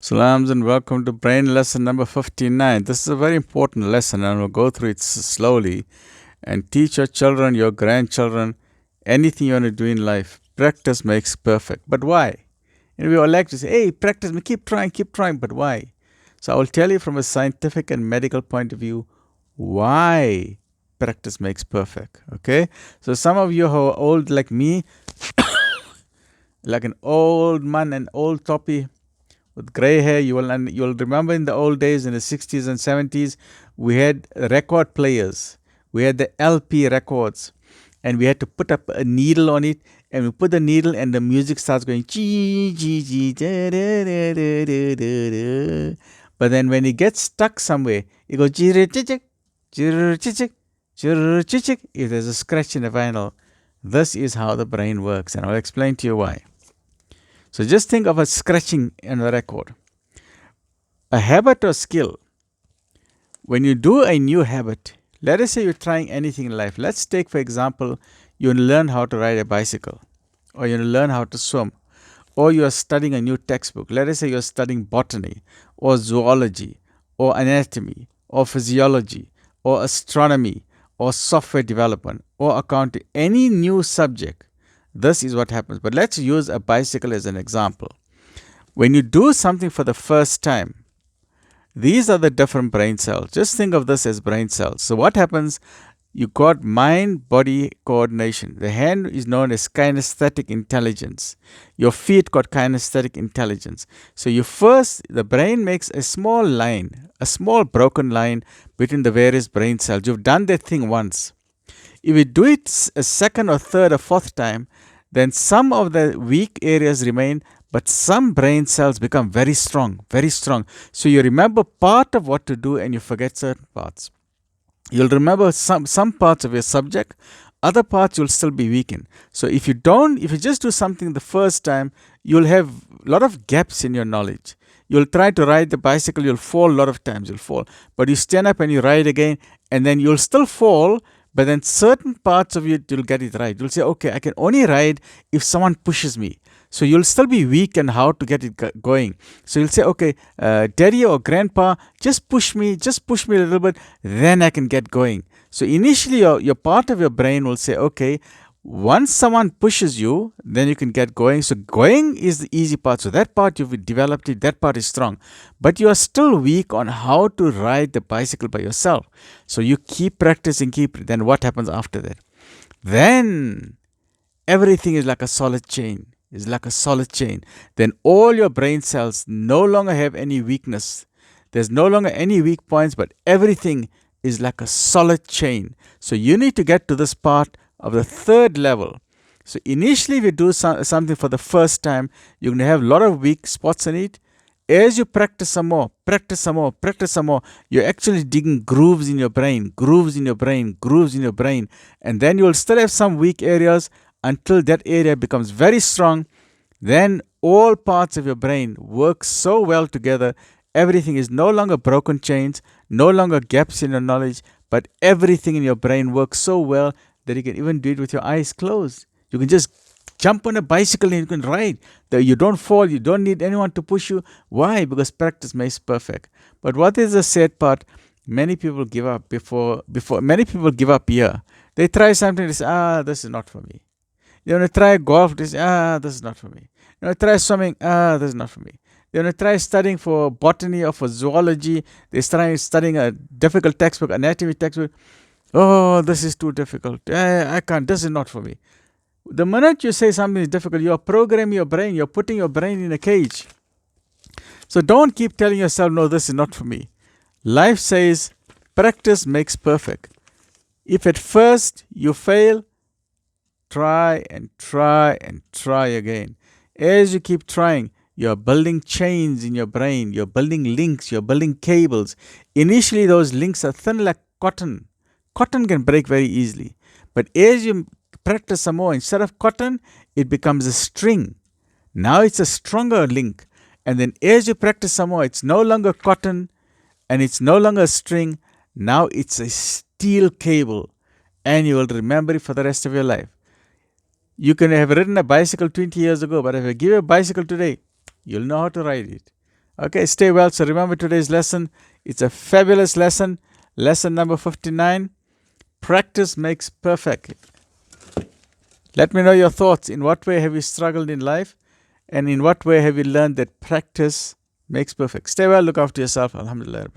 Salams and welcome to brain lesson number 59. This is a very important lesson and we'll go through it slowly and teach your children, your grandchildren, anything you want to do in life. Practice makes perfect. But why? And we all like to say, hey, practice, keep trying, but why? So I will tell you from a scientific and medical point of view why practice makes perfect. Okay? So some of you who are old like me, like an old man, an old toppy, with gray hair, you'll remember in the old days in the 60s and 70s we had record players. We had the LP records and we had to put up a needle on it, and we put the needle and the music starts going gee gee gee da, da, da, da, da, da, da. But then when it gets stuck somewhere it goes jirr-chichik, jirr-chichik, jirr-chichik. If there's a scratch in the vinyl, this is how the brain works, and I'll explain to you why. So just think of a scratching in the record. A habit or skill. When you do a new habit, let us say you're trying anything in life. Let's take, for example, you learn how to ride a bicycle, or you learn how to swim, or you are studying a new textbook. Let us say you're studying botany, or zoology, or anatomy, or physiology, or astronomy, or software development, or accounting, any new subject. This is what happens. But let's use a bicycle as an example. When you do something for the first time, these are the different brain cells. Just think of this as brain cells. So what happens? You got mind-body coordination. The hand is known as kinesthetic intelligence. Your feet got kinesthetic intelligence. So the brain makes a small line, a small broken line between the various brain cells. You've done that thing once. If you do it a second or third or fourth time, then some of the weak areas remain, but some brain cells become very strong, very strong. So you remember part of what to do and you forget certain parts. You'll remember some parts of your subject, other parts you'll still be weak in. So if you just do something the first time, you'll have a lot of gaps in your knowledge. You'll try to ride the bicycle, you'll fall a lot of times, you'll fall. But you stand up and you ride again, and then you'll still fall, but then certain parts of it, you'll get it right. You'll say, okay, I can only ride if someone pushes me. So you'll still be weak in how to get it going. So you'll say, okay, daddy or grandpa, just push me a little bit, then I can get going. So initially, your part of your brain will say, okay, once someone pushes you, then you can get going. So going is the easy part. So that part you've developed it, that part is strong. But you are still weak on how to ride the bicycle by yourself. So you keep practicing, then what happens after that? Then everything is like a solid chain. It's like a solid chain. Then all your brain cells no longer have any weakness. There's no longer any weak points, but everything is like a solid chain. So you need to get to this part of the third level. So initially, if you do something for the first time, you're going to have a lot of weak spots in it. As you practice some more, you're actually digging grooves in your brain, and then you'll still have some weak areas until that area becomes very strong. Then all parts of your brain work so well together. Everything is no longer broken chains, no longer gaps in your knowledge, but everything in your brain works so well that you can even do it with your eyes closed. You can just jump on a bicycle and you can ride. You don't fall, you don't need anyone to push you. Why? Because practice makes perfect. But what is the sad part? Many people give up many people give up here. They try something, they say, this is not for me. They want to try golf, they say, this is not for me. They want to try swimming, this is not for me. They want to try studying for botany or for zoology. They try studying a difficult textbook, anatomy textbook. Oh, this is too difficult. I can't. This is not for me. The minute you say something is difficult, you are programming your brain. You're putting your brain in a cage. So don't keep telling yourself, no, this is not for me. Life says practice makes perfect. If at first you fail, try and try and try again. As you keep trying, you're building chains in your brain. You're building links. You're building cables. Initially, those links are thin like cotton. Cotton can break very easily. But as you practice some more, instead of cotton, it becomes a string. Now it's a stronger link. And then as you practice some more, it's no longer cotton and it's no longer a string. Now it's a steel cable. And you will remember it for the rest of your life. You can have ridden a bicycle 20 years ago, but if I give you a bicycle today, you'll know how to ride it. Okay, stay well. So remember today's lesson. It's a fabulous lesson. Lesson number 59. Practice makes perfect. Let me know your thoughts. In what way have you struggled in life? And in what way have you learned that practice makes perfect? Stay well. Look after yourself. Alhamdulillah.